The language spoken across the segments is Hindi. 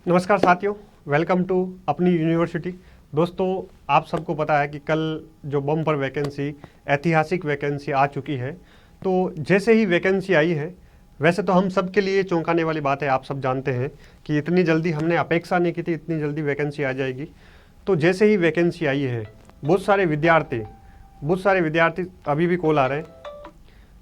नमस्कार साथियों, वेलकम टू अपनी यूनिवर्सिटी। दोस्तों, आप सबको पता है कि कल जो बम्पर वैकेंसी, ऐतिहासिक वैकेंसी आ चुकी है। तो जैसे ही वैकेंसी आई है, वैसे तो हम सब के लिए चौंकाने वाली बात है। आप सब जानते हैं कि इतनी जल्दी हमने अपेक्षा नहीं की थी, इतनी जल्दी वैकेंसी आ जाएगी। तो जैसे ही वैकेंसी आई है, बहुत सारे विद्यार्थी अभी भी कॉल आ रहे हैं।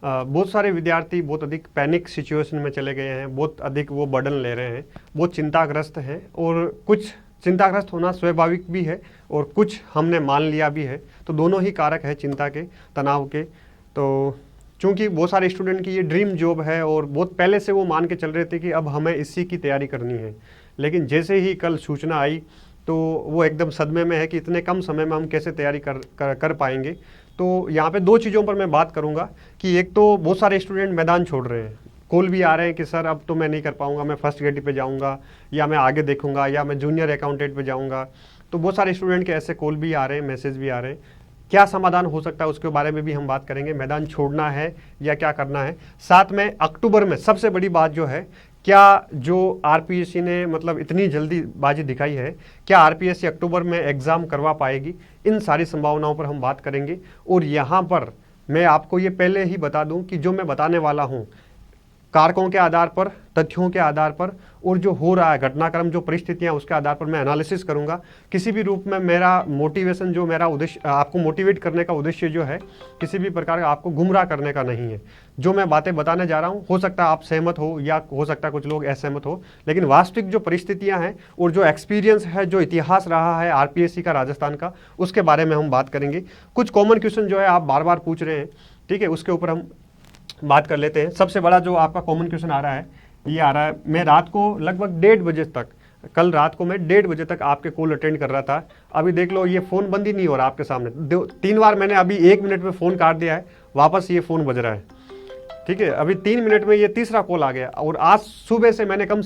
बहुत सारे विद्यार्थी बहुत अधिक पैनिक सिचुएशन में चले गए हैं, बहुत अधिक वो बर्डन ले रहे हैं, बहुत चिंताग्रस्त हैं। और कुछ चिंताग्रस्त होना स्वाभाविक भी है और कुछ हमने मान लिया भी है। तो दोनों ही कारक है चिंता के, तनाव के। तो चूंकि बहुत सारे स्टूडेंट की ये ड्रीम जॉब है और बहुत पहले से वो मान के चल रहे थे कि अब हमें इसी की तैयारी करनी है, लेकिन जैसे ही कल सूचना आई तो वो एकदम सदमे में है कि इतने कम समय में हम कैसे तैयारी कर पाएंगे। तो यहाँ पे दो चीज़ों पर मैं बात करूँगा कि एक तो बहुत सारे स्टूडेंट मैदान छोड़ रहे हैं, कॉल भी आ रहे हैं कि सर अब तो मैं नहीं कर पाऊँगा, मैं फर्स्ट ग्रेड पे जाऊँगा या मैं आगे देखूँगा या मैं जूनियर अकाउंटेंट पे जाऊँगा। तो बहुत सारे स्टूडेंट के ऐसे कॉल भी आ रहे हैं, मैसेज भी आ रहे हैं। क्या समाधान हो सकता है उसके बारे में भी हम बात करेंगे, मैदान छोड़ना है या क्या करना है। साथ में अक्टूबर में सबसे बड़ी बात जो है, क्या जो आरपीएससी ने मतलब इतनी जल्दी बाजी दिखाई है, क्या आरपीएससी अक्टूबर में एग्ज़ाम करवा पाएगी, इन सारी संभावनाओं पर हम बात करेंगे। और यहाँ पर मैं आपको ये पहले ही बता दूं कि जो मैं बताने वाला हूँ, कारकों के आधार पर, तथ्यों के आधार पर और जो हो रहा है घटनाक्रम, जो परिस्थितियां, उसके आधार पर मैं एनालिसिस करूंगा। किसी भी रूप में मेरा मोटिवेशन, जो मेरा उद्देश्य, आपको मोटिवेट करने का उद्देश्य जो है, किसी भी प्रकार का आपको गुमराह करने का नहीं है। जो मैं बातें बताने जा रहा हूं, हो सकता है आप सहमत हो या हो सकता है कुछ लोग असहमत हो, लेकिन वास्तविक जो परिस्थितियां हैं और जो एक्सपीरियंस है, जो इतिहास रहा है आरपीएससी का, राजस्थान का, उसके बारे में हम बात करेंगे। कुछ कॉमन क्वेश्चन जो है आप बार बार पूछ रहे हैं, ठीक है, उसके ऊपर हम बात कर लेते हैं। सबसे बड़ा जो आपका कॉमन क्वेश्चन आ रहा है, ये आ रहा है, मैं रात को लगभग 1:30 बजे तक, कल रात को मैं 1:30 बजे तक आपके कॉल अटेंड कर रहा था। अभी देख लो, ये फ़ोन बंद ही नहीं हो रहा आपके सामने। 3 बार मैंने अभी 1 मिनट में फ़ोन काट दिया है, वापस ये फ़ोन बज रहा है, ठीक है। अभी 3 मिनट में ये तीसरा कॉल आ गया। और आज सुबह से मैंने कम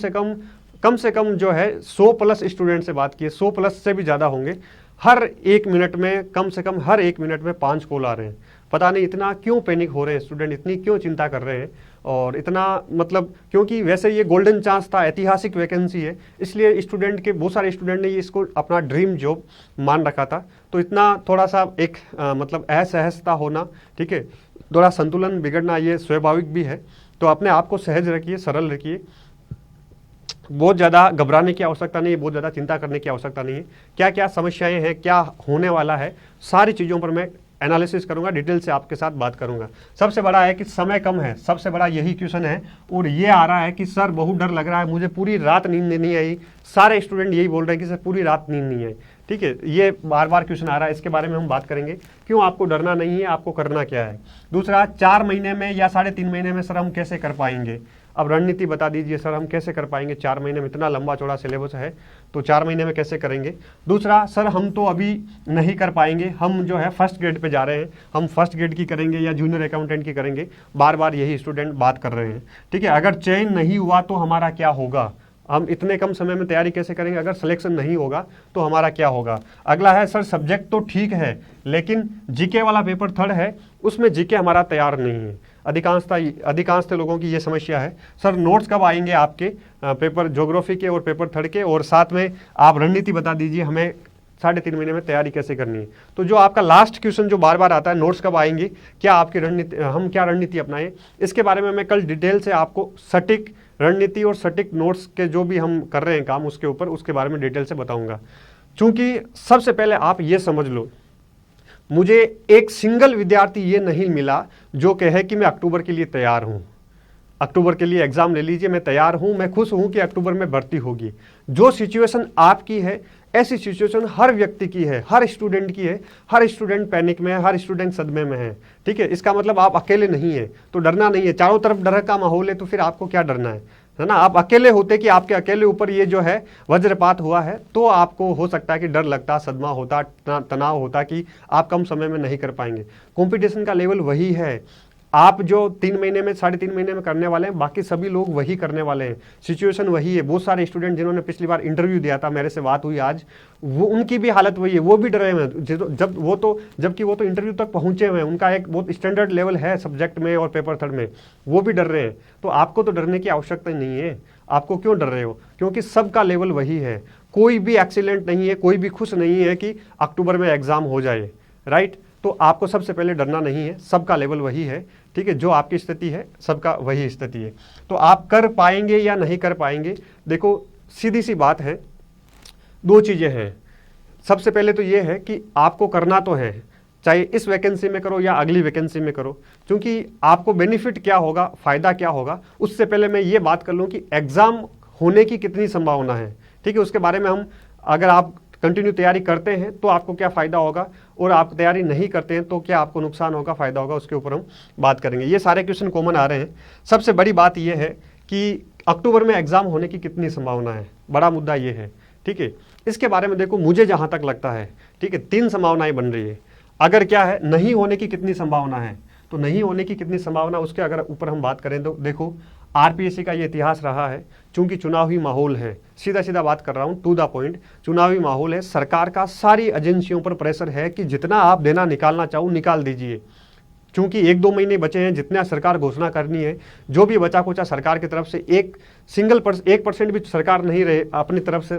से कम जो है 100 प्लस स्टूडेंट से बात की है, 100 प्लस से भी ज़्यादा होंगे। हर 1 मिनट में, कम से कम हर 1 मिनट में 5 कॉल आ रहे हैं। पता नहीं इतना क्यों पैनिक हो रहे हैं स्टूडेंट, इतनी क्यों चिंता कर रहे हैं। और इतना मतलब, क्योंकि वैसे ये गोल्डन चांस था, ऐतिहासिक वैकेंसी है, इसलिए स्टूडेंट के, बहुत सारे स्टूडेंट ने ये इसको अपना ड्रीम जॉब मान रखा था। तो इतना थोड़ा सा एक मतलब असहजता होना, ठीक है, थोड़ा संतुलन बिगड़ना, ये स्वाभाविक भी है। तो अपने आप को सहज रखिए, सरल रखिए। बहुत ज़्यादा घबराने की आवश्यकता नहीं है, बहुत ज़्यादा चिंता करने की आवश्यकता नहीं है। क्या क्या समस्याएं हैं, क्या होने वाला है, सारी चीज़ों पर मैं एनालिसिस करूंगा, डिटेल से आपके साथ बात करूंगा। सबसे बड़ा है कि समय कम है, सबसे बड़ा यही क्वेश्चन है। और ये आ रहा है कि सर बहुत डर लग रहा है, मुझे पूरी रात नींद नहीं आई। सारे स्टूडेंट यही बोल रहे हैं कि सर पूरी रात नींद नहीं आई, ठीक है। ये बार बार क्वेश्चन आ रहा है, इसके बारे में हम बात करेंगे। क्यों आपको डरना नहीं है, आपको करना क्या है। दूसरा, 4 महीने में या 3.5 महीने में सर हम कैसे कर पाएंगे। अब रणनीति बता दीजिए सर, हम कैसे कर पाएंगे 4 महीने में, इतना लंबा चौड़ा सिलेबस है, तो 4 महीने में कैसे करेंगे। दूसरा, सर हम तो अभी नहीं कर पाएंगे, हम जो है फर्स्ट ग्रेड पे जा रहे हैं, हम फर्स्ट ग्रेड की करेंगे या जूनियर अकाउंटेंट की करेंगे। बार बार यही स्टूडेंट बात कर रहे हैं, ठीक है। अगर चयन नहीं हुआ तो हमारा क्या होगा, हम इतने कम समय में तैयारी कैसे करेंगे, अगर सिलेक्शन नहीं होगा तो हमारा क्या होगा। अगला है, सर सब्जेक्ट तो ठीक है, लेकिन जीके वाला पेपर 3rd है, उसमें जीके हमारा तैयार नहीं है। अधिकांश लोगों की ये समस्या है। सर नोट्स कब आएंगे आपके, पेपर ज्योग्राफी के और पेपर 3rd के, और साथ में आप रणनीति बता दीजिए, हमें 3.5 महीने में तैयारी कैसे करनी है। तो जो आपका लास्ट क्वेश्चन जो बार बार आता है, नोट्स कब आएंगे, क्या आपकी रणनीति, हम क्या रणनीति अपनाएं, इसके बारे में मैं कल डिटेल से आपको सटीक रणनीति और सटीक नोट्स के जो भी हम कर रहे हैं काम, उसके ऊपर, उसके बारे में डिटेल से बताऊंगा। चूंकि सबसे पहले आप ये समझ लो, मुझे एक सिंगल विद्यार्थी ये नहीं मिला जो कहे कि मैं अक्टूबर के लिए तैयार हूं, अक्टूबर के लिए एग्जाम ले लीजिए, मैं तैयार हूं, मैं खुश हूं कि अक्टूबर में भर्ती होगी। जो सिचुएशन आपकी है, ऐसी सिचुएशन हर व्यक्ति की है, हर स्टूडेंट की है। हर स्टूडेंट पैनिक में है, हर स्टूडेंट सदमे में है, ठीक है। इसका मतलब आप अकेले नहीं है, तो डरना नहीं है। चारों तरफ डर का माहौल है, तो फिर आपको क्या डरना है ना। आप अकेले होते कि आपके अकेले ऊपर ये जो है वज्रपात हुआ है, तो आपको हो सकता है कि डर लगता, सदमा होता, तनाव होता कि आप कम समय में नहीं कर पाएंगे। कंपटीशन का लेवल वही है। आप जो 3 महीने में, 3.5 महीने में करने वाले हैं, बाकी सभी लोग वही करने वाले हैं। सिचुएशन वही है। बहुत सारे स्टूडेंट जिन्होंने पिछली बार इंटरव्यू दिया था, मेरे से बात हुई आज, वो उनकी भी हालत वही है, वो भी डरे हुए हैं। जबकि वो तो इंटरव्यू तक पहुंचे हुए हैं, उनका एक बहुत स्टैंडर्ड लेवल है सब्जेक्ट में और पेपर 3rd में, वो भी डर रहे हैं। तो आपको तो डरने की आवश्यकता नहीं है। आपको क्यों डर रहे हो? क्योंकि सबका लेवल वही है, कोई भी एक्सीलेंट नहीं है, कोई भी खुश नहीं है कि अक्टूबर में एग्जाम हो जाए, राइट। तो आपको सबसे पहले डरना नहीं है, सबका लेवल वही है, ठीक है। जो आपकी स्थिति है सबका वही स्थिति है। तो आप कर पाएंगे या नहीं कर पाएंगे, देखो सीधी सी बात है, दो चीजें हैं। सबसे पहले तो ये है कि आपको करना तो है, चाहे इस वैकेंसी में करो या अगली वैकेंसी में करो, क्योंकि आपको बेनिफिट क्या होगा, फायदा क्या होगा, उससे पहले मैं ये बात कर लूँ कि एग्जाम होने की कितनी संभावना है, ठीक है। उसके बारे में हम, अगर आप कंटिन्यू तैयारी करते हैं तो आपको क्या फ़ायदा होगा, और आप तैयारी नहीं करते हैं तो क्या आपको नुकसान होगा, फ़ायदा होगा, उसके ऊपर हम बात करेंगे। ये सारे क्वेश्चन कॉमन आ रहे हैं। सबसे बड़ी बात यह है कि अक्टूबर में एग्ज़ाम होने की कितनी संभावना है, बड़ा मुद्दा ये है, ठीक है। इसके बारे में देखो, मुझे जहाँ तक लगता है, ठीक है, 3 संभावनाएं बन रही है। अगर क्या है, नहीं होने की कितनी संभावना है, तो नहीं होने की कितनी संभावना, उसके अगर ऊपर हम बात करें तो देखो आरपीएससी का ये इतिहास रहा है, चूंकि चुनावी माहौल है, सीधा सीधा बात कर रहा हूँ, टू द पॉइंट, चुनावी माहौल है, सरकार का सारी एजेंसियों पर प्रेशर है कि जितना आप देना निकालना चाहो निकाल दीजिए, क्योंकि 1-2 महीने बचे हैं, जितना सरकार घोषणा करनी है, जो भी बचा कुचा सरकार की तरफ से 1% भी सरकार नहीं रहे अपनी तरफ से,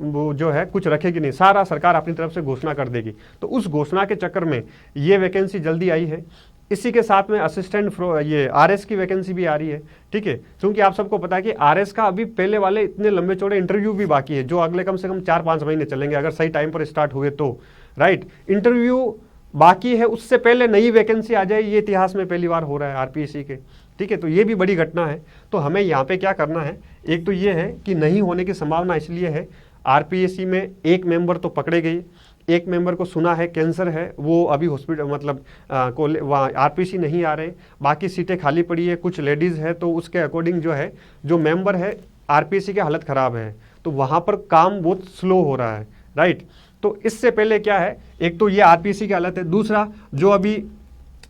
वो जो है कुछ रखेगी नहीं, सारा सरकार अपनी तरफ से घोषणा कर देगी। तो उस घोषणा के चक्कर में ये वैकेंसी जल्दी आई है। इसी के साथ में असिस्टेंट ये आरएस की वैकेंसी भी आ रही है, ठीक है। क्योंकि आप सबको पता है कि आरएस का अभी पहले वाले इतने लंबे चौड़े इंटरव्यू भी बाकी है, जो अगले कम से कम 4-5 महीने चलेंगे, अगर सही टाइम पर स्टार्ट हुए तो, राइट। इंटरव्यू बाकी है, उससे पहले नई वैकेंसी आ जाए, ये इतिहास में पहली बार हो रहा है आरपीएससी के, ठीक है। तो ये भी बड़ी घटना है। तो हमें यहाँ पे क्या करना है, एक तो ये है कि नहीं होने की संभावना इसलिए है, आरपीएससी में एक मेंबर तो पकड़े गए, एक मेंबर को सुना है कैंसर है, वो अभी हॉस्पिटल मतलब वहाँ आरपीएससी नहीं आ रहे, बाकी सीटें खाली पड़ी है, कुछ लेडीज़ है, तो उसके अकॉर्डिंग जो है जो मेंबर है आरपीएससी की हालत ख़राब है, तो वहाँ पर काम बहुत स्लो हो रहा है, राइट। तो इससे पहले क्या है, एक तो ये आरपीएससी की हालत है, दूसरा जो अभी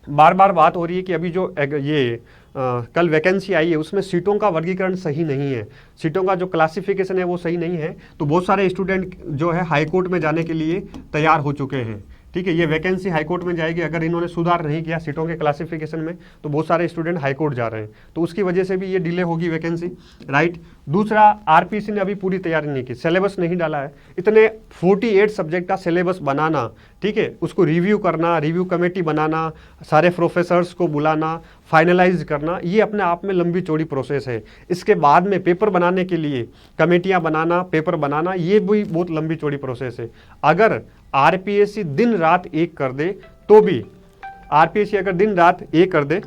बार बार बात हो रही है कि अभी जो ये कल वैकेंसी आई है उसमें सीटों का वर्गीकरण सही नहीं है, सीटों का जो क्लासिफिकेशन है वो सही नहीं है। तो बहुत सारे स्टूडेंट जो है हाई कोर्ट में जाने के लिए तैयार हो चुके हैं, ठीक है। ये वैकेंसी हाई कोर्ट में जाएगी, अगर इन्होंने सुधार नहीं किया सीटों के क्लासिफिकेशन में तो बहुत सारे स्टूडेंट हाई कोर्ट जा रहे हैं, तो उसकी वजह से भी ये डिले होगी वैकेंसी, राइट। दूसरा, आरपीएससी ने अभी पूरी तैयारी नहीं की, सिलेबस नहीं डाला है, इतने 48 सब्जेक्ट का सिलेबस बनाना, ठीक है, उसको रिव्यू करना, रिव्यू कमेटी बनाना, सारे प्रोफेसर्स को बुलाना, फाइनलाइज करना, ये अपने आप में लंबी चौड़ी प्रोसेस है। इसके बाद में पेपर बनाने के लिए कमेटियां बनाना, पेपर बनाना, ये भी बहुत लंबी चौड़ी प्रोसेस है। अगर आरपीएससी दिन रात एक कर दे तो भी, आरपीएससी अगर दिन रात एक कर दे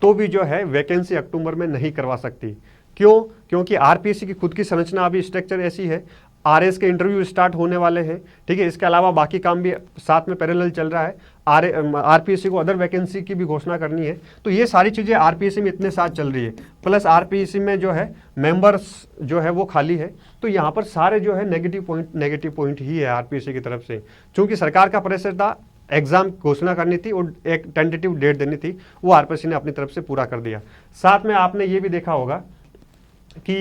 तो भी जो है वैकेंसी अक्टूबर में नहीं करवा सकती। क्यों? क्योंकि आरपीएससी की खुद की संरचना अभी स्ट्रक्चर ऐसी है, आरएस के इंटरव्यू स्टार्ट होने वाले हैं, ठीक है। इसके अलावा बाकी काम भी साथ में पैरेलल चल रहा है, आरपीएससी को अदर वैकेंसी की भी घोषणा करनी है। तो ये सारी चीज़ें आरपीएससी में इतने साथ चल रही है, प्लस आरपीएससी में जो है मेंबर्स जो है वो खाली है। तो यहाँ पर सारे जो है नेगेटिव पॉइंट ही है आरपीएससी की तरफ से। चूँकि सरकार का प्रेशर था, एग्जाम घोषणा करनी थी और एक टेंटेटिव डेट देनी थी, वो आरपीएससी ने अपनी तरफ से पूरा कर दिया। साथ में आपने ये भी देखा होगा कि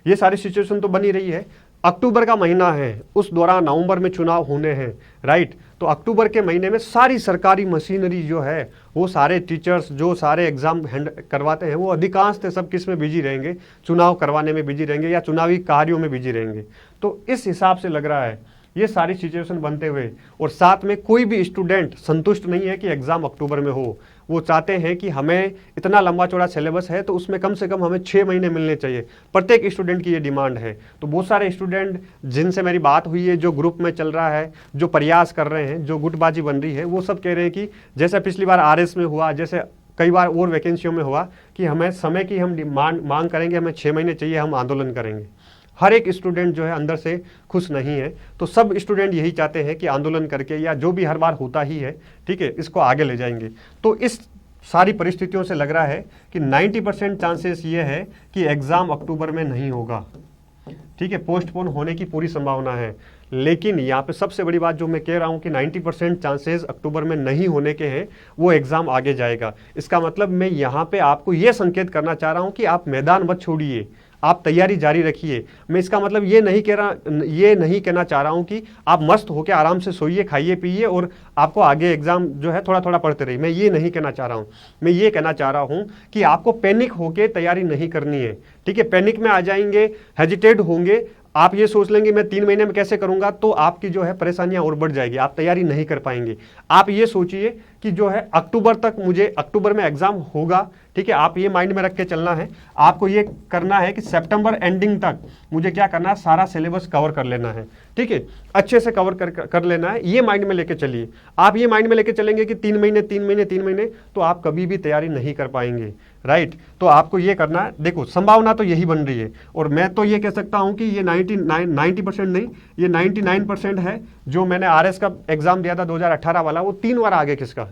ये सारी सिचुएशन तो बनी रही है। अक्टूबर का महीना है, उस दौरान नवंबर में चुनाव होने हैं, राइट। तो अक्टूबर के महीने में सारी सरकारी मशीनरी जो है, वो सारे टीचर्स जो सारे एग्जाम करवाते हैं, वो अधिकांश थे सब किस में बिजी रहेंगे, चुनाव करवाने में बिजी रहेंगे या चुनावी कार्यों में बिजी रहेंगे। तो इस हिसाब से लग रहा है ये सारी सिचुएशन बनते हुए, और साथ में कोई भी स्टूडेंट संतुष्ट नहीं है कि एग्ज़ाम अक्टूबर में हो। वो चाहते हैं कि हमें इतना लंबा चौड़ा सिलेबस है तो उसमें कम से कम हमें 6 महीने मिलने चाहिए, प्रत्येक स्टूडेंट की ये डिमांड है। तो बहुत सारे स्टूडेंट जिनसे मेरी बात हुई है, जो ग्रुप में चल रहा है, जो प्रयास कर रहे हैं, जो गुटबाजी बन रही है, वो सब कह रहे हैं कि जैसे पिछली बार आरएस में हुआ, जैसे कई बार और वैकेंसियों में हुआ कि हमें समय की हम मांग करेंगे, हमें 6 महीने चाहिए, हम आंदोलन करेंगे। हर एक स्टूडेंट जो है अंदर से खुश नहीं है। तो सब स्टूडेंट यही चाहते हैं कि आंदोलन करके, या जो भी हर बार होता ही है, ठीक है, इसको आगे ले जाएंगे। तो इस सारी परिस्थितियों से लग रहा है कि 90% चांसेस ये है कि एग्ज़ाम अक्टूबर में नहीं होगा, ठीक है, पोस्टपोन होने की पूरी संभावना है। लेकिन यहाँ पे सबसे बड़ी बात जो मैं कह रहा हूँ कि 90% चांसेस अक्टूबर में नहीं होने के हैं, वो एग्ज़ाम आगे जाएगा। इसका मतलब मैं यहाँ पे आपको ये संकेत करना चाह रहा हूँ कि आप मैदान मत छोड़िए, आप तैयारी जारी रखिए। मैं इसका मतलब ये नहीं कहना चाह रहा हूँ कि आप मस्त होकर आराम से सोइए, खाइए पिए और आपको आगे एग्जाम जो है थोड़ा थोड़ा पढ़ते रहिए, मैं ये नहीं कहना चाह रहा हूँ। मैं ये कहना चाह रहा हूँ कि आपको पैनिक होकर तैयारी नहीं करनी है, ठीक है। पैनिक में आ जाएंगे, हेजिटेट होंगे, आप ये सोच लेंगे मैं 3 महीने में कैसे करूंगा, तो आपकी जो है परेशानियां और बढ़ जाएगी, आप तैयारी नहीं कर पाएंगे। आप ये सोचिए कि जो है अक्टूबर तक, मुझे अक्टूबर में एग्जाम होगा, ठीक है। आप ये माइंड में रख के चलना है, आपको ये करना है कि सितंबर एंडिंग तक मुझे क्या करना है, सारा सिलेबस कवर कर लेना है, ठीक है। अच्छे से कवर कर लेना है, ये माइंड में लेके चलिए। आप ये माइंड में लेके चलेंगे कि 3 महीने, तो आप कभी भी तैयारी नहीं कर पाएंगे, राइट। तो आपको ये करना है, देखो संभावना तो यही बन रही है, और मैं तो ये कह सकता हूं कि ये 90% नहीं, ये 99% है। जो मैंने RS का एग्जाम दिया था 2018 वाला, वो 3 बार आगे खिसका।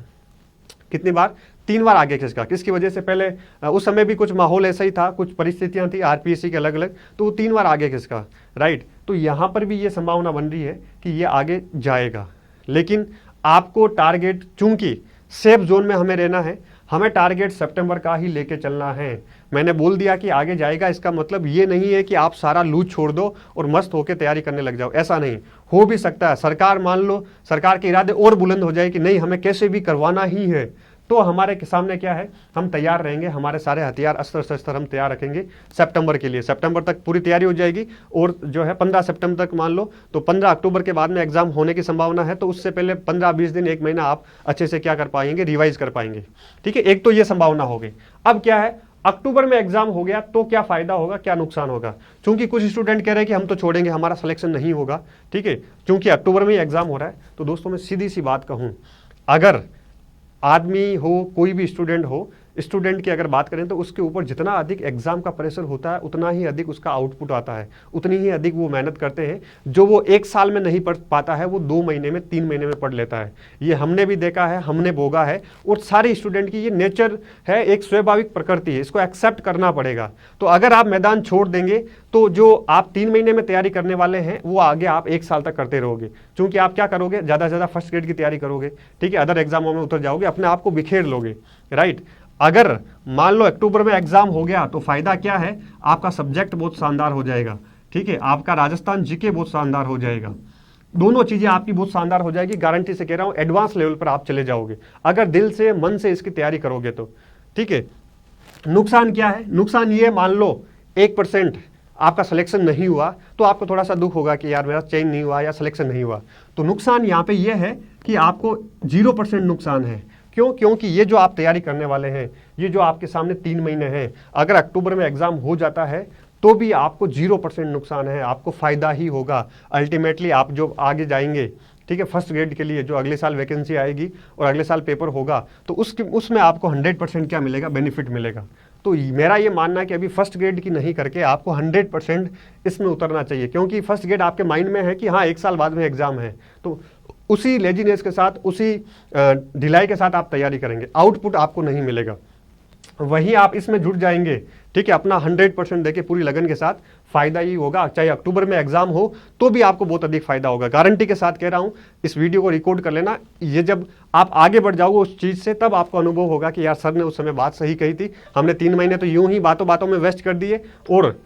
कितनी बार? 3 बार आगे खिसका। किसकी वजह से? पहले उस समय भी कुछ माहौल ऐसा ही था, कुछ परिस्थितियां थी RPSC के अलग अलग, तो वो 3 बार आगे खिसका, राइट। तो यहां पर भी ये संभावना बन रही है कि ये आगे जाएगा, लेकिन आपको टारगेट, चूंकि सेफ जोन में हमें रहना है, हमें टारगेट सितंबर का ही लेके चलना है। मैंने बोल दिया कि आगे जाएगा, इसका मतलब ये नहीं है कि आप सारा लूज छोड़ दो और मस्त होकर तैयारी करने लग जाओ, ऐसा नहीं। हो भी सकता है सरकार, मान लो सरकार के इरादे और बुलंद हो जाए कि नहीं हमें कैसे भी करवाना ही है, तो हमारे सामने क्या है, हम तैयार रहेंगे, हमारे सारे हथियार अस्त्र शस्त्र हम तैयार रखेंगे सितंबर के लिए। सितंबर तक पूरी तैयारी हो जाएगी, और जो है 15 सितंबर तक मान लो, तो 15 अक्टूबर के बाद में एग्जाम होने की संभावना है, तो उससे पहले 15-20 दिन, 1 महीना आप अच्छे से क्या कर पाएंगे, रिवाइज कर पाएंगे, ठीक है। एक तो ये संभावना होगी। अब क्या है, अक्टूबर में एग्जाम हो गया तो क्या फायदा होगा, क्या नुकसान होगा? क्योंकि कुछ स्टूडेंट कह रहे हैं कि हम तो छोड़ेंगे, हमारा सिलेक्शन नहीं होगा, ठीक है, क्योंकि अक्टूबर में एग्जाम हो रहा है। तो दोस्तों मैं सीधी सी बात कहूं, अगर आदमी हो, कोई भी स्टूडेंट हो, स्टूडेंट की अगर बात करें तो उसके ऊपर जितना अधिक एग्जाम का प्रेशर होता है, उतना ही अधिक उसका आउटपुट आता है, उतनी ही अधिक वो मेहनत करते हैं। जो वो 1 साल में नहीं पढ़ पाता है, वो 2 महीने में, 3 महीने में पढ़ लेता है। ये हमने भी देखा है, हमने भोगा है, और सारे स्टूडेंट की ये नेचर है, एक स्वाभाविक प्रकृति है, इसको एक्सेप्ट करना पड़ेगा। तो अगर आप मैदान छोड़ देंगे, तो जो आप 3 महीने में तैयारी करने वाले हैं, वो आगे आप 1 साल तक करते रहोगे, क्योंकि आप क्या करोगे, ज़्यादा से ज़्यादा फर्स्ट ग्रेड की तैयारी करोगे, ठीक है, अदर एग्जामों में उतर जाओगे, अपने आप को बिखेर लोगे, राइट। अगर मान लो अक्टूबर में एग्जाम हो गया, तो फायदा क्या है, आपका सब्जेक्ट बहुत शानदार हो जाएगा, ठीक है, आपका राजस्थान जीके बहुत शानदार हो जाएगा, दोनों चीजें आपकी बहुत शानदार हो जाएगी, गारंटी से कह रहा हूं, एडवांस लेवल पर आप चले जाओगे अगर दिल से, मन से इसकी तैयारी करोगे तो, ठीक है। नुकसान क्या है? नुकसान ये, मान लो 1% आपका सिलेक्शन नहीं हुआ, तो आपको थोड़ा सा दुख होगा कि यार मेरा चेंज नहीं हुआ या सिलेक्शन नहीं हुआ। तो नुकसान यहाँ पे ये है कि आपको 0% नुकसान है। क्यों? क्योंकि ये जो आप तैयारी करने वाले हैं, ये जो आपके सामने 3 महीने हैं, अगर अक्टूबर में एग्जाम हो जाता है तो भी आपको 0% नुकसान है, आपको फायदा ही होगा। अल्टीमेटली आप जो आगे जाएंगे, ठीक है, फर्स्ट ग्रेड के लिए जो अगले साल वैकेंसी आएगी और अगले साल पेपर होगा, तो उसमें आपको 100% क्या मिलेगा, बेनिफिट मिलेगा। तो मेरा ये मानना है कि अभी फर्स्ट ग्रेड की नहीं करके आपको 100% इसमें उतरना चाहिए, क्योंकि फर्स्ट ग्रेड आपके माइंड में है कि हाँ 1 साल बाद में एग्जाम है, तो उसी लेजीनेस के साथ, उसी ढिलाई के साथ आप तैयारी करेंगे, आउटपुट आपको नहीं मिलेगा। वहीं आप इसमें जुट जाएंगे, ठीक है, अपना 100% देके पूरी लगन के साथ, फायदा ही होगा। चाहे अक्टूबर में एग्जाम हो तो भी आपको बहुत अधिक फायदा होगा, गारंटी के साथ कह रहा हूं। इस वीडियो को रिकॉर्ड कर लेना, ये जब आप आगे बढ़ जाओगे उस चीज से, तब आपको अनुभव होगा कि यार सर ने उस समय बात सही कही थी, हमने 3 महीने तो यूं ही बातों बातों में वेस्ट कर दिए। और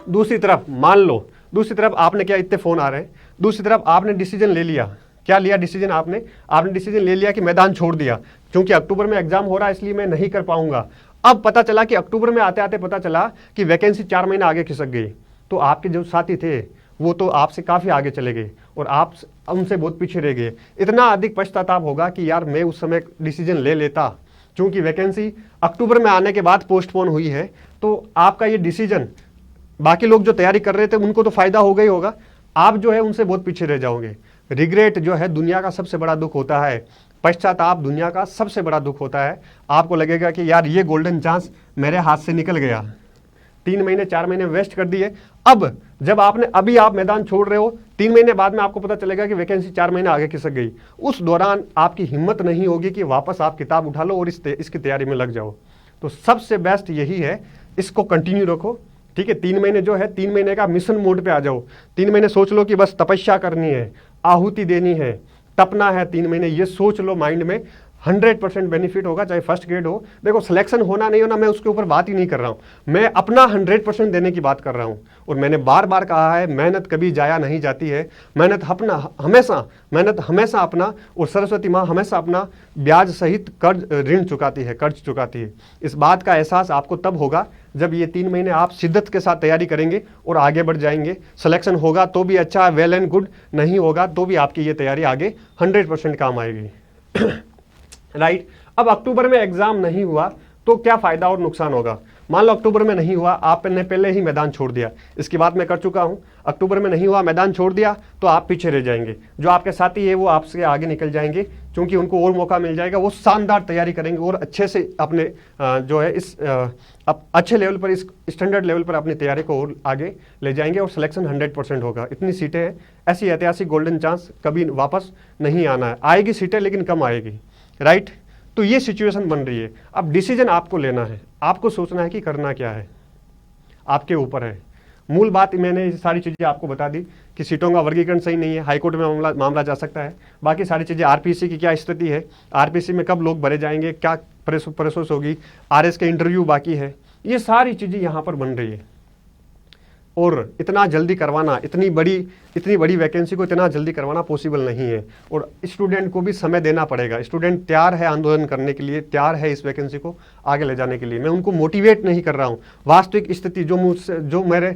दूसरी तरफ मान लो, दूसरी तरफ आपने क्या, इतने फोन आ रहे हैं, दूसरी तरफ आपने डिसीजन ले लिया, क्या लिया डिसीजन आपने डिसीजन ले लिया कि मैदान छोड़ दिया, क्योंकि अक्टूबर में एग्जाम हो रहा है इसलिए मैं नहीं कर पाऊंगा। अब पता चला कि अक्टूबर में आते आते पता चला कि वैकेंसी 4 महीने आगे खिसक गई, तो आपके जो साथी थे वो तो आपसे काफी आगे चले गए और आप उनसे बहुत पीछे रह गए। इतना अधिक पश्चाताप होगा कि यार मैं उस समय डिसीजन ले लेता, क्योंकि वैकेंसी अक्टूबर में आने के बाद पोस्टपोन हुई है, तो आपका ये डिसीजन, बाकी लोग जो तैयारी कर रहे थे उनको तो फायदा हो गई होगा, आप जो है उनसे बहुत पीछे रह जाओगे। रिग्रेट जो है दुनिया का सबसे बड़ा दुख होता है, पश्चाताप दुनिया का सबसे बड़ा दुख होता है। आपको लगेगा कि यार ये गोल्डन चांस मेरे हाथ से निकल गया, 3 महीने 4 महीने वेस्ट कर दिए। अब जब अभी आप मैदान छोड़ रहे हो, 3 महीने बाद में आपको पता चलेगा कि वैकेंसी 4 महीने आगे खिसक गई, उस दौरान आपकी हिम्मत नहीं होगी कि वापस आप किताब उठा लो और इसकी तैयारी में लग जाओ। तो सबसे बेस्ट यही है, इसको कंटिन्यू रखो, ठीक है। 3 महीने जो है, 3 महीने का मिशन मोड पे आ जाओ। 3 महीने सोच लो कि बस तपस्या करनी है, आहुति देनी है, तपना है 3 महीने, ये सोच लो माइंड में। 100% बेनिफिट होगा, चाहे फर्स्ट ग्रेड हो। देखो सिलेक्शन होना नहीं होना मैं उसके ऊपर बात ही नहीं कर रहा हूँ, मैं अपना 100% देने की बात कर रहा हूँ। और मैंने बार बार कहा है, मेहनत कभी जाया नहीं जाती है, मेहनत हमेशा अपना, और सरस्वती माँ हमेशा अपना ब्याज सहित ऋण चुकाती है, कर्ज चुकाती है। इस बात का एहसास आपको तब होगा जब ये 3 महीने आप शिद्दत के साथ तैयारी करेंगे और आगे बढ़ जाएंगे। सिलेक्शन होगा तो भी अच्छा, वेल एंड गुड, नहीं होगा तो भी आपकी ये तैयारी आगे 100% काम आएगी। राइट। अब अक्टूबर में एग्जाम नहीं हुआ तो क्या फायदा और नुकसान होगा। मान लो अक्टूबर में नहीं हुआ, आपने पहले ही मैदान छोड़ दिया, इसकी बात मैं कर चुका हूं। अक्टूबर में नहीं हुआ, मैदान छोड़ दिया तो आप पीछे रह जाएंगे। जो आपके साथी है वो आपसे आगे निकल जाएंगे, क्योंकि उनको और मौका मिल जाएगा, वो शानदार तैयारी करेंगे और अच्छे से अपने जो है इस अच्छे लेवल पर, इस स्टैंडर्ड लेवल पर अपनी तैयारी को और आगे ले जाएंगे और सिलेक्शन 100% होगा। इतनी सीटें हैं, ऐसी ऐतिहासिक गोल्डन चांस कभी वापस नहीं आना है। आएगी सीटें लेकिन कम आएगी। राइट। तो ये सिचुएशन बन रही है। अब डिसीजन आपको लेना है, आपको सोचना है कि करना क्या है, आपके ऊपर है। मूल बात मैंने सारी चीज़ें आपको बता दी कि सीटों का वर्गीकरण सही नहीं है, हाईकोर्ट में मामला जा सकता है। बाकी सारी चीज़ें, आरपीसी की क्या स्थिति है, आरपीसी में कब लोग भरे जाएंगे, क्या प्रोसेस होगी, आरएस के इंटरव्यू बाकी है, ये सारी चीज़ें यहाँ पर बन रही है। और इतना जल्दी करवाना, इतनी बड़ी वैकेंसी को इतना जल्दी करवाना पॉसिबल नहीं है। और स्टूडेंट को भी समय देना पड़ेगा। स्टूडेंट तैयार है आंदोलन करने के लिए, तैयार है इस वैकेंसी को आगे ले जाने के लिए। मैं उनको मोटिवेट नहीं कर रहा हूँ। वास्तविक स्थिति जो मेरे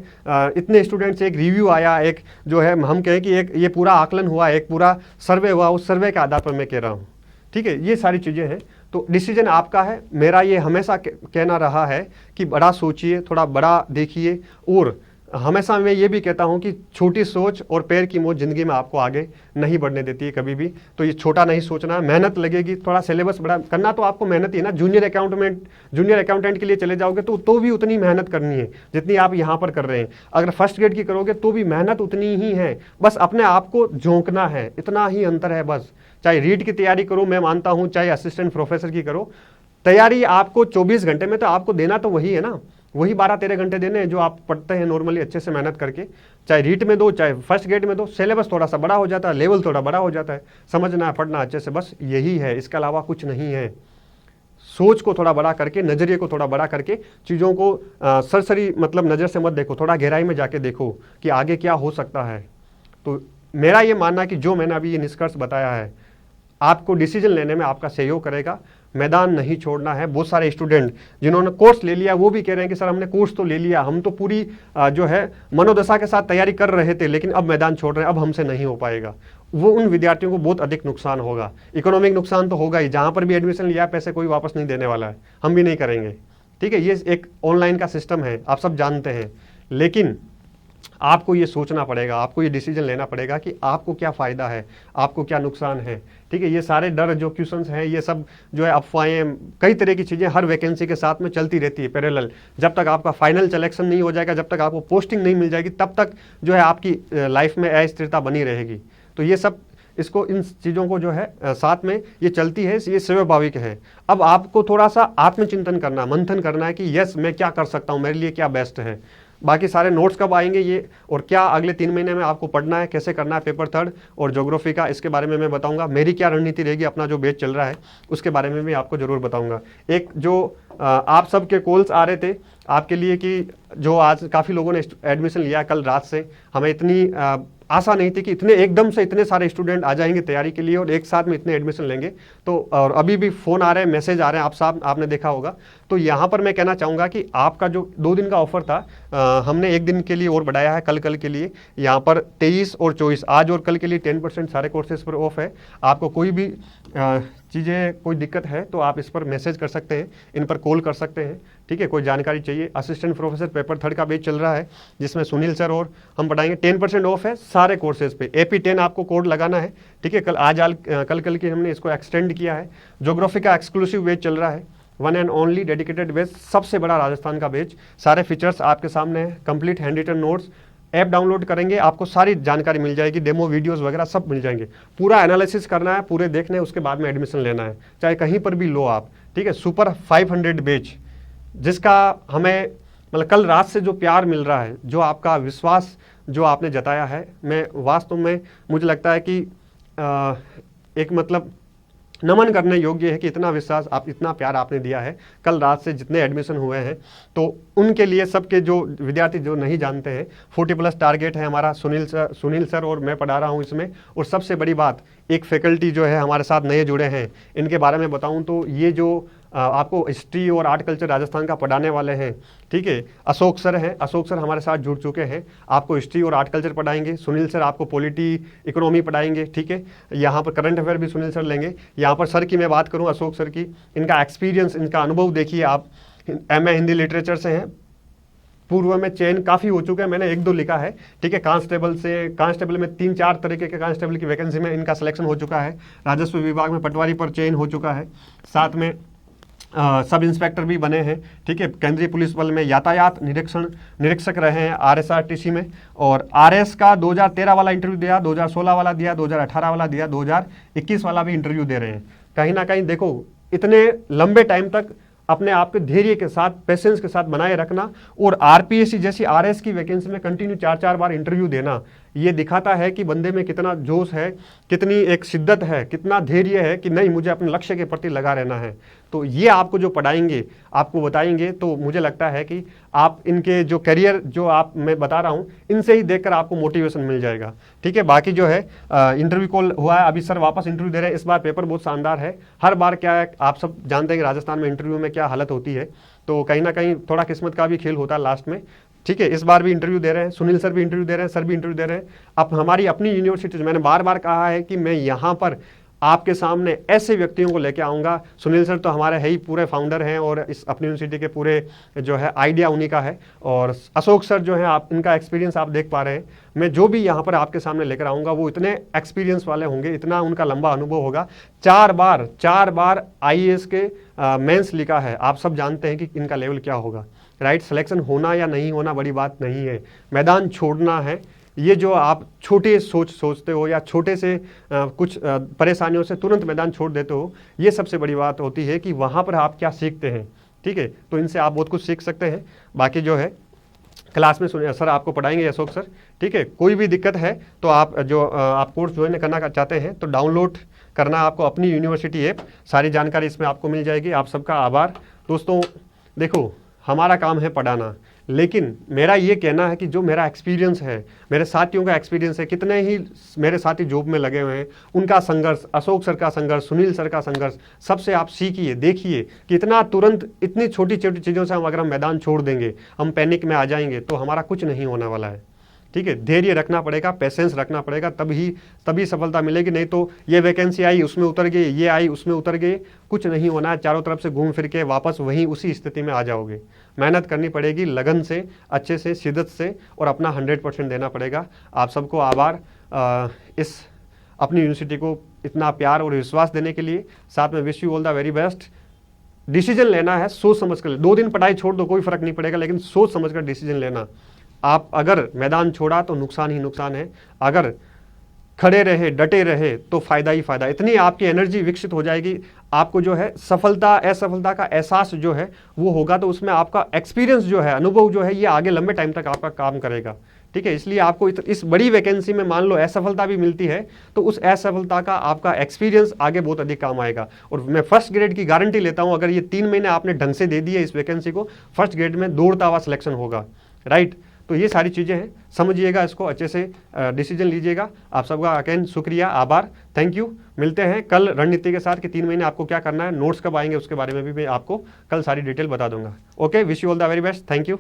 इतने स्टूडेंट से एक रिव्यू आया, एक जो है हम कहें कि एक ये पूरा आकलन हुआ, एक पूरा सर्वे हुआ, उस सर्वे के आधार पर मैं कह रहा हूँ। ठीक है, ये सारी चीज़ें हैं। तो डिसीजन आपका है। मेरा ये हमेशा कहना रहा है कि बड़ा सोचिए, थोड़ा बड़ा देखिए। और हमेशा मैं ये भी कहता हूँ कि छोटी सोच और पैर की मोच ज़िंदगी में आपको आगे नहीं बढ़ने देती है कभी भी। तो ये छोटा नहीं सोचना, मेहनत लगेगी, थोड़ा सिलेबस बड़ा करना तो आपको मेहनत ही ना। जूनियर अकाउंटेंट के लिए चले जाओगे तो भी उतनी मेहनत करनी है जितनी आप यहाँ पर कर रहे हैं। अगर फर्स्ट ग्रेड की करोगे तो भी मेहनत उतनी ही है, बस अपने आप को झोंकना है, इतना ही अंतर है बस। चाहे रीट की तैयारी करो, मैं मानता हूँ, चाहे असिस्टेंट प्रोफेसर की करो, तैयारी आपको 24 घंटे में तो आपको देना तो वही है ना, वही 12-13 घंटे देने हैं जो आप पढ़ते हैं नॉर्मली अच्छे से मेहनत करके। चाहे रीट में दो, चाहे फर्स्ट ग्रेड में दो, सिलेबस थोड़ा सा बड़ा हो जाता है, लेवल थोड़ा बड़ा हो जाता है, समझना पढ़ना अच्छे से, बस यही है, इसके अलावा कुछ नहीं है। सोच को थोड़ा बड़ा करके, नजरिए को थोड़ा बड़ा करके, चीज़ों को सरसरी मतलब नज़र से मत देखो, थोड़ा गहराई में जाके देखो कि आगे क्या हो सकता है। तो मेरा ये मानना है कि जो मैंने अभी ये निष्कर्ष बताया है आपको डिसीजन लेने में आपका सहयोग करेगा। मैदान नहीं छोड़ना है। बहुत सारे स्टूडेंट जिन्होंने कोर्स ले लिया वो भी कह रहे हैं कि सर हमने कोर्स तो ले लिया, हम तो पूरी जो है मनोदशा के साथ तैयारी कर रहे थे, लेकिन अब मैदान छोड़ रहे हैं, अब हमसे नहीं हो पाएगा। वो उन विद्यार्थियों को बहुत अधिक नुकसान होगा। इकोनॉमिक नुकसान तो होगा ही, जहाँ पर भी एडमिशन लिया पैसे कोई वापस नहीं देने वाला है, हम भी नहीं करेंगे। ठीक है, ये एक ऑनलाइन का सिस्टम है, आप सब जानते हैं। लेकिन आपको ये सोचना पड़ेगा, आपको ये डिसीजन लेना पड़ेगा कि आपको क्या फ़ायदा है, आपको क्या नुकसान है। ठीक है, ये सारे डर जो क्वेश्चंस हैं, ये सब जो है अफवाहें, कई तरह की चीज़ें हर वैकेंसी के साथ में चलती रहती है पैरेलल। जब तक आपका फाइनल सिलेक्शन नहीं हो जाएगा, जब तक आपको पोस्टिंग नहीं मिल जाएगी, तब तक जो है आपकी लाइफ में अस्थिरता बनी रहेगी। तो ये सब इन चीज़ों को जो है साथ में ये चलती है, ये स्वाभाविक है। अब आपको थोड़ा सा आत्मचिंतन करना, मंथन करना है कि यस मैं क्या कर सकता हूँ, मेरे लिए क्या बेस्ट है। बाकी सारे नोट्स कब आएंगे ये, और क्या अगले 3 महीने में आपको पढ़ना है, कैसे करना है पेपर थर्ड और ज्योग्राफी का, इसके बारे में मैं बताऊंगा। मेरी क्या रणनीति रहेगी, अपना जो बैच चल रहा है उसके बारे में भी आपको जरूर बताऊंगा। एक जो आप सब के कॉल्स आ रहे थे आपके लिए कि जो आज काफ़ी लोगों ने एडमिशन लिया कल रात से, हमें इतनी आशा नहीं थी कि इतने एकदम से इतने सारे स्टूडेंट आ जाएंगे तैयारी के लिए और एक साथ में इतने एडमिशन लेंगे। तो और अभी भी फ़ोन आ रहे हैं, मैसेज आ रहे हैं, आपने देखा होगा। तो यहाँ पर मैं कहना चाहूँगा कि आपका जो 2 दिन का ऑफर था, हमने 1 दिन के लिए और बढ़ाया है, कल के लिए। यहाँ पर 23 और 24 आज और कल के लिए 10% सारे कोर्सेज पर ऑफ है। आपको कोई भी चीज़ें कोई दिक्कत है तो आप इस पर मैसेज कर सकते हैं, इन पर कॉल कर सकते हैं। ठीक है, कोई जानकारी चाहिए, असिस्टेंट प्रोफेसर पेपर थर्ड का बैच चल रहा है जिसमें सुनील सर और हम पढ़ाएंगे। 10% ऑफ है सारे कोर्सेज पे, AP10 आपको कोड लगाना है। ठीक है, कल की हमने इसको एक्सटेंड किया है। ज्योग्राफी का एक्सक्लूसिव बैच चल रहा है, 1 एंड ओनली डेडिकेटेड बैच, सबसे बड़ा राजस्थान का बैच। सारे फीचर्स आपके सामने है, complete hand written notes, app download करेंगे आपको सारी जानकारी मिल जाएगी, डेमो वीडियोस वगैरह सब मिल जाएंगे। पूरा एनालिसिस करना है, पूरे देखने हैं, उसके बाद में एडमिशन लेना है, चाहे कहीं पर भी लो आप। ठीक है, सुपर 500 बैच जिसका हमें मतलब कल रात से जो प्यार मिल रहा है, जो आपका विश्वास जो आपने जताया है, मैं वास्तव में मुझे लगता है कि एक मतलब नमन करने योग्य है कि इतना विश्वास आप, इतना प्यार आपने दिया है। कल रात से जितने एडमिशन हुए हैं तो उनके लिए, सबके जो विद्यार्थी जो नहीं जानते हैं, 40+ टारगेट है हमारा। सुनील सर और मैं पढ़ा रहा हूँ इसमें। और सबसे बड़ी बात, एक फैकल्टी जो है हमारे साथ नए जुड़े हैं, इनके बारे में बताऊँ तो ये जो आपको हिस्ट्री और आर्ट कल्चर राजस्थान का पढ़ाने वाले हैं, ठीक है, अशोक सर हैं। अशोक सर हमारे साथ जुड़ चुके हैं, आपको हिस्ट्री और आर्ट कल्चर पढ़ाएंगे। सुनील सर आपको पॉलिटी इकोनॉमी पढ़ाएंगे, ठीक है। यहाँ पर करंट अफेयर भी सुनील सर लेंगे। यहाँ पर सर की मैं बात करूँ, अशोक सर की, इनका एक्सपीरियंस, इनका अनुभव देखिए आप। MA हिंदी लिटरेचर से हैं, पूर्व में चयन काफ़ी हो चुका है, मैंने 1-2 लिखा है, ठीक है। कांस्टेबल में 3-4 तरीके के कांस्टेबल की वैकेंसी में इनका सिलेक्शन हो चुका है। राजस्व विभाग में पटवारी पर चयन हो चुका है, साथ में सब इंस्पेक्टर भी बने हैं, ठीक है। केंद्रीय पुलिस बल में यातायात निरीक्षक रहे हैं RSRTC में। और RS का 2013 वाला इंटरव्यू दिया, 2016 वाला दिया, 2018 वाला दिया, 2021 वाला भी इंटरव्यू दे रहे हैं। कहीं ना कहीं देखो, इतने लंबे टाइम तक अपने आप के धैर्य के साथ, पेशेंस के साथ बनाए रखना और RPSC जैसी RS की वैकेंसी में कंटिन्यू 4-4 बार इंटरव्यू देना, ये दिखाता है कि बंदे में कितना जोश है, कितनी एक शिद्दत है, कितना धैर्य है कि नहीं, मुझे अपने लक्ष्य के प्रति लगा रहना है। तो ये आपको जो पढ़ाएंगे, आपको बताएंगे, तो मुझे लगता है कि आप इनके जो करियर जो मैं बता रहा हूँ, इनसे ही देखकर आपको मोटिवेशन मिल जाएगा, ठीक है। बाकी जो है इंटरव्यू कॉल हुआ है, अभी सर वापस इंटरव्यू दे रहे हैं। इस बार पेपर बहुत शानदार है। हर बार क्या है, आप सब जानते हैं कि राजस्थान में इंटरव्यू में क्या हालत होती है, तो कहीं ना कहीं थोड़ा किस्मत का भी खेल होता है लास्ट में, ठीक है। इस बार भी इंटरव्यू दे रहे हैं, सुनील सर भी इंटरव्यू दे रहे हैं, सर भी इंटरव्यू दे रहे हैं। अब हमारी अपनी यूनिवर्सिटी, मैंने बार बार कहा है कि मैं यहाँ पर आपके सामने ऐसे व्यक्तियों को लेकर आऊँगा। सुनील सर तो हमारे है ही, पूरे फाउंडर हैं और इस अपनी यूनिवर्सिटी के पूरे जो है आइडिया उन्हीं का है। और अशोक सर जो है, आप इनका एक्सपीरियंस आप देख पा रहे हैं। मैं जो भी यहाँ पर आपके सामने लेकर आऊँगा वो इतने एक्सपीरियंस वाले होंगे, इतना उनका लंबा अनुभव होगा। 4 बार IAS के मेंस लिखा है। आप सब जानते हैं कि इनका लेवल क्या होगा, राइट। सिलेक्शन होना या नहीं होना बड़ी बात नहीं है, मैदान छोड़ना है। ये जो आप छोटे सोचते हो या छोटे से कुछ परेशानियों से तुरंत मैदान छोड़ देते हो, ये सबसे बड़ी बात होती है कि वहाँ पर आप क्या सीखते हैं, ठीक है। तो इनसे आप बहुत कुछ सीख सकते हैं। बाकी जो है क्लास में सुनिए, सर आपको पढ़ाएंगे, अशोक सर, ठीक है। कोई भी दिक्कत है तो आप आप कोर्स ज्वाइन करना चाहते हैं तो डाउनलोड करना आपको अपनी यूनिवर्सिटी ऐप, सारी जानकारी इसमें आपको मिल जाएगी। आप सबका आभार दोस्तों। देखो, हमारा काम है पढ़ाना, लेकिन मेरा ये कहना है कि जो मेरा एक्सपीरियंस है, मेरे साथियों का एक्सपीरियंस है, कितने ही मेरे साथी जॉब में लगे हुए हैं, उनका संघर्ष, अशोक सर का संघर्ष, सुनील सर का संघर्ष, सबसे आप सीखिए, देखिए कि इतना तुरंत इतनी छोटी छोटी चीज़ों से अगर हम मैदान छोड़ देंगे, हम पैनिक में आ जाएंगे, तो हमारा कुछ नहीं होने वाला है, ठीक है। धैर्य रखना पड़ेगा, पेशेंस रखना पड़ेगा, तभी सफलता मिलेगी। नहीं तो ये वैकेंसी आई उसमें उतर गए, ये आई उसमें उतर गए, कुछ नहीं होना है। चारों तरफ से घूम फिर के वापस वहीं उसी स्थिति में आ जाओगे। मेहनत करनी पड़ेगी, लगन से, अच्छे से, शिद्दत से, और अपना 100% देना पड़ेगा। आप सबको आभार इस अपनी यूनिवर्सिटी को इतना प्यार और विश्वास देने के लिए। साथ में wish you all the very best. Decision लेना है सोच समझ कर, 2 दिन पढ़ाई छोड़ दो, कोई फर्क नहीं पड़ेगा, लेकिन सोच समझ कर डिसीजन लेना। आप अगर मैदान छोड़ा तो नुकसान ही नुकसान है, अगर खड़े रहे, डटे रहे तो फायदा ही फायदा। इतनी आपकी एनर्जी विकसित हो जाएगी, आपको जो है सफलता असफलता का एहसास जो है वो होगा, तो उसमें आपका एक्सपीरियंस जो है, अनुभव जो है, ये आगे लंबे टाइम तक आपका काम करेगा, ठीक है। इसलिए आपको इस बड़ी वैकेंसी में मान लो असफलता भी मिलती है, तो उस असफलता का आपका एक्सपीरियंस आगे बहुत अधिक काम आएगा। और मैं फर्स्ट ग्रेड की गारंटी लेता हूँ, अगर ये 3 महीने आपने ढंग से दे दिए इस वैकेंसी को, फर्स्ट ग्रेड में दौड़ता हुआ सिलेक्शन होगा, राइट। तो ये सारी चीज़ें हैं, समझिएगा इसको, अच्छे से डिसीजन लीजिएगा। आप सबका अगेन शुक्रिया, आभार, थैंक यू। मिलते हैं कल रणनीति के साथ कि 3 महीने आपको क्या करना है, नोट्स कब आएंगे उसके बारे में भी मैं आपको कल सारी डिटेल बता दूंगा। Okay, wish you all the very best, thank you.